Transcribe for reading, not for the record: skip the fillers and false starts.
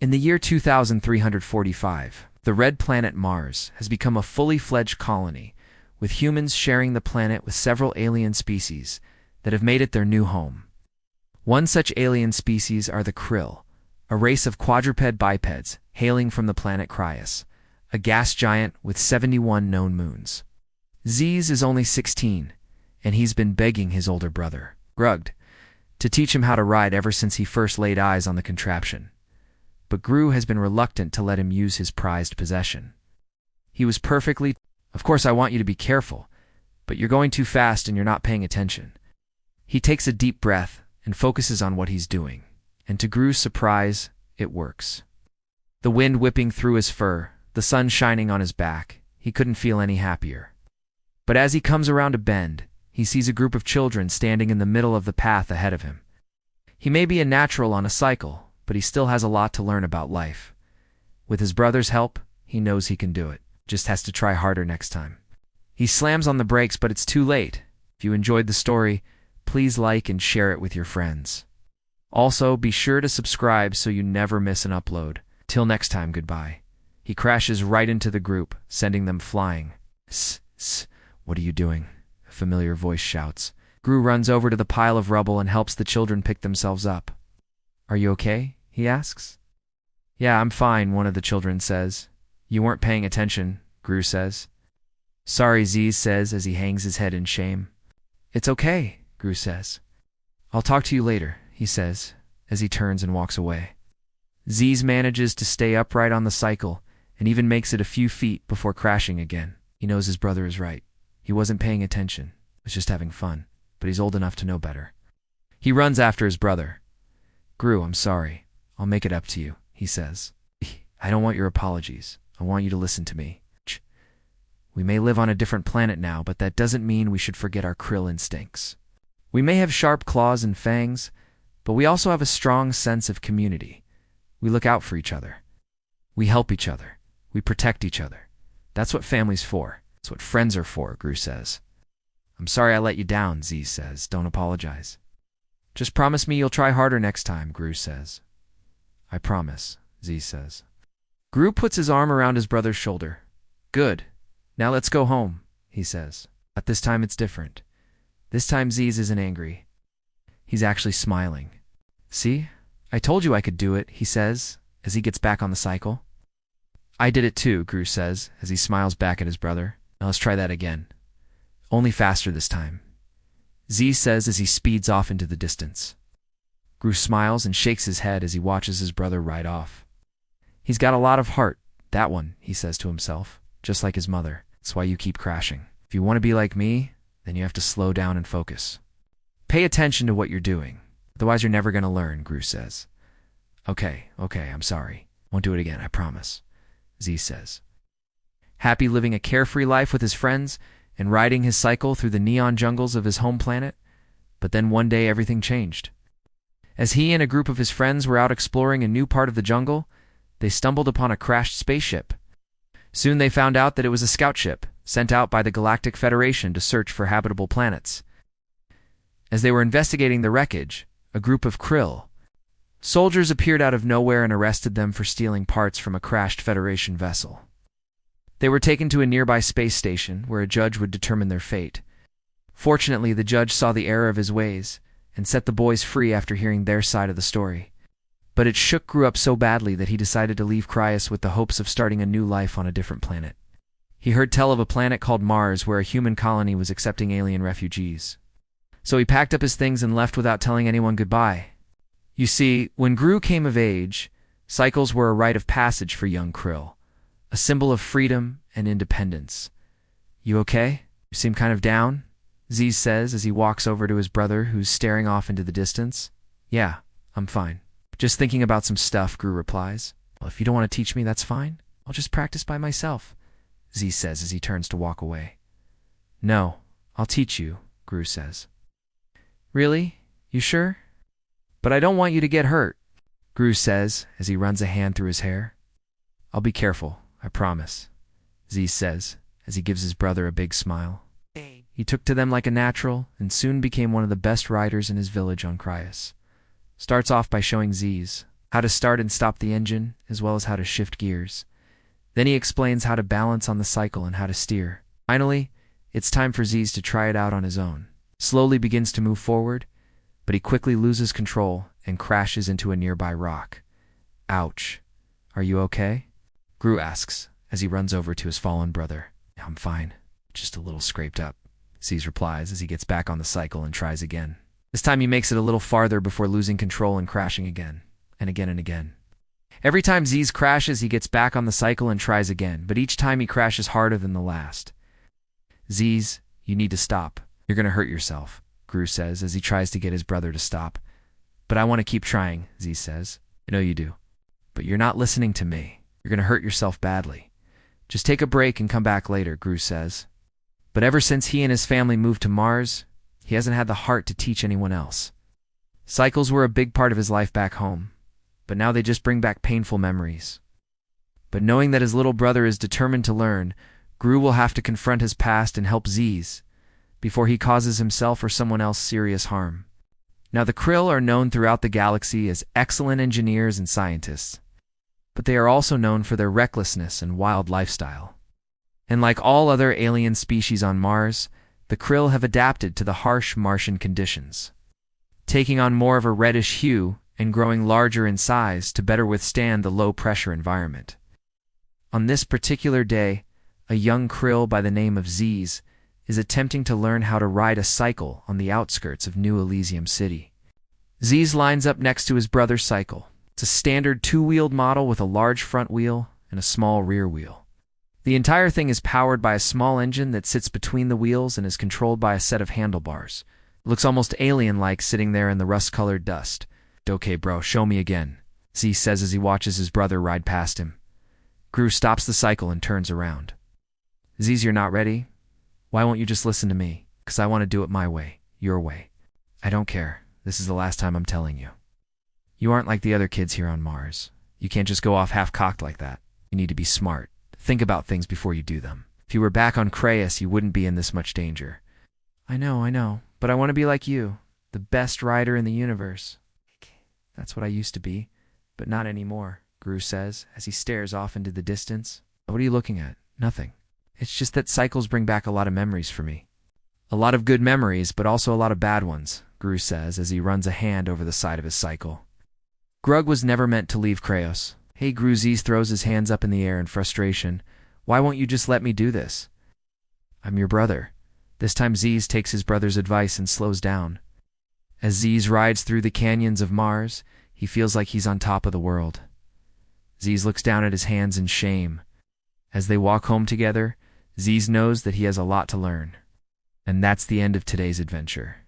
In the year 2345, the red planet Mars has become a fully fledged colony, with humans sharing the planet with several alien species that have made it their new home. One such alien species are the krill, a race of quadruped bipeds hailing from the planet Crius, a gas giant with 71 known moons. Z's is only 16, and he's been begging his older brother, Grug, to teach him how to ride ever since he first laid eyes on the contraption. But Gru has been reluctant to let him use his prized possession. He was perfectly, "Of course I want you to be careful, but you're going too fast and you're not paying attention." He takes a deep breath and focuses on what he's doing, and to Gru's surprise, it works. The wind whipping through his fur, the sun shining on his back, he couldn't feel any happier. But as he comes around a bend, he sees a group of children standing in the middle of the path ahead of him. He may be a natural on a cycle, but he still has a lot to learn about life. With his brother's help, he knows he can do it, just has to try harder next time. He slams on the brakes, but it's too late. If you enjoyed the story, please like and share it with your friends. Also, be sure to subscribe so you never miss an upload. Till next time, goodbye. He crashes right into the group, sending them flying. What are you doing?" a familiar voice shouts. Gru runs over to the pile of rubble and helps the children pick themselves up. "Are you okay?" he asks. "Yeah, I'm fine," one of the children says. "You weren't paying attention," Gru says. "Sorry," Z says as he hangs his head in shame. "It's okay," Gru says. "I'll talk to you later," he says, as he turns and walks away. Z manages to stay upright on the cycle and even makes it a few feet before crashing again. He knows his brother is right. He wasn't paying attention, was just having fun, but he's old enough to know better. He runs after his brother. "Gru, I'm sorry. I'll make it up to you," he says. "I don't want your apologies. I want you to listen to me. We may live on a different planet now, but that doesn't mean we should forget our krill instincts. We may have sharp claws and fangs, but we also have a strong sense of community. We look out for each other. We help each other. We protect each other. That's what family's for. That's what friends are for," Gru says. "I'm sorry I let you down," Z says. "Don't apologize." "Just promise me you'll try harder next time," Gru says. "I promise," Z says. Gru puts his arm around his brother's shoulder. "Good. Now let's go home," he says. But this time it's different. This time Z's isn't angry. He's actually smiling. "See? I told you I could do it," he says, as he gets back on the cycle. "I did it too," Gru says, as he smiles back at his brother. "Now let's try that again. Only faster this time," Z says as he speeds off into the distance. Gru smiles and shakes his head as he watches his brother ride off. "He's got a lot of heart, that one," he says to himself, just like his mother. "That's why you keep crashing. If you want to be like me, then you have to slow down and focus. Pay attention to what you're doing. Otherwise you're never going to learn," Gru says. Okay, I'm sorry. Won't do it again, I promise," Z says. Happy living a carefree life with his friends and riding his cycle through the neon jungles of his home planet. But then one day everything changed. As he and a group of his friends were out exploring a new part of the jungle, they stumbled upon a crashed spaceship. Soon they found out that it was a scout ship sent out by the Galactic Federation to search for habitable planets. As they were investigating the wreckage, a group of krill soldiers appeared out of nowhere and arrested them for stealing parts from a crashed Federation vessel. They were taken to a nearby space station where a judge would determine their fate. Fortunately, the judge saw the error of his ways and set the boys free after hearing their side of the story. But it shook Gru up so badly that he decided to leave Crius with the hopes of starting a new life on a different planet. He heard tell of a planet called Mars where a human colony was accepting alien refugees. So he packed up his things and left without telling anyone goodbye. You see, when Gru came of age, cycles were a rite of passage for young krill, a symbol of freedom and independence. "You okay? You seem kind of down," Z says as he walks over to his brother who's staring off into the distance. "Yeah, I'm fine. Just thinking about some stuff," Gru replies. "Well, if you don't want to teach me, that's fine. I'll just practice by myself," Z says as he turns to walk away. "No, I'll teach you," Gru says. "Really? You sure? But I don't want you to get hurt," Gru says as he runs a hand through his hair. "I'll be careful, I promise," Z says as he gives his brother a big smile. He took to them like a natural and soon became one of the best riders in his village on Crius. Starts off by showing Z's how to start and stop the engine, as well as how to shift gears. Then he explains how to balance on the cycle and how to steer. Finally, it's time for Z's to try it out on his own. Slowly begins to move forward, but he quickly loses control and crashes into a nearby rock. Ouch. Are you okay? Gru asks as he runs over to his fallen brother. I'm fine, just a little scraped up, Z's replies as he gets back on the cycle and tries again. This time he makes it a little farther before losing control and crashing again, and again and again. Every time Z's crashes, he gets back on the cycle and tries again, but each time he crashes harder than the last. Z's, you need to stop. You're going to hurt yourself, Gru says as he tries to get his brother to stop. But I want to keep trying, Z says. I know you do. But you're not listening to me. You're going to hurt yourself badly. Just take a break and come back later, Gru says. But ever since he and his family moved to Mars, he hasn't had the heart to teach anyone else. Cycles were a big part of his life back home, but now they just bring back painful memories. But knowing that his little brother is determined to learn, Gru will have to confront his past and help Z's before he causes himself or someone else serious harm. Now the Krill are known throughout the galaxy as excellent engineers and scientists, but they are also known for their recklessness and wild lifestyle. And like all other alien species on Mars, the Krill have adapted to the harsh Martian conditions, taking on more of a reddish hue and growing larger in size to better withstand the low-pressure environment. On this particular day, a young Krill by the name of Z's is attempting to learn how to ride a cycle on the outskirts of New Elysium City. Z's lines up next to his brother's cycle. It's a standard two-wheeled model with a large front wheel and a small rear wheel. The entire thing is powered by a small engine that sits between the wheels and is controlled by a set of handlebars. It looks almost alien-like sitting there in the rust-colored dust. Okay, bro, show me again, Z says as he watches his brother ride past him. Gru stops the cycle and turns around. Z's, you're not ready? Why won't you just listen to me? 'Cause I want to do it my way, your way. I don't care. This is the last time I'm telling you. You aren't like the other kids here on Mars. You can't just go off half-cocked like that. You need to be smart. Think about things before you do them. If you were back on Craus, you wouldn't be in this much danger. I know, but I want to be like you, the best rider in the universe. That's what I used to be, but not anymore, Gru says as he stares off into the distance. What are you looking at? Nothing. It's just that cycles bring back a lot of memories for me. A lot of good memories, but also a lot of bad ones, Gru says as he runs a hand over the side of his cycle. Grug was never meant to leave Craus. Hey, Gru, Z throws his hands up in the air in frustration. Why won't you just let me do this? I'm your brother. This time Z's takes his brother's advice and slows down. As Z's rides through the canyons of Mars, he feels like he's on top of the world. Z's looks down at his hands in shame. As they walk home together, Z's knows that he has a lot to learn. And that's the end of today's adventure.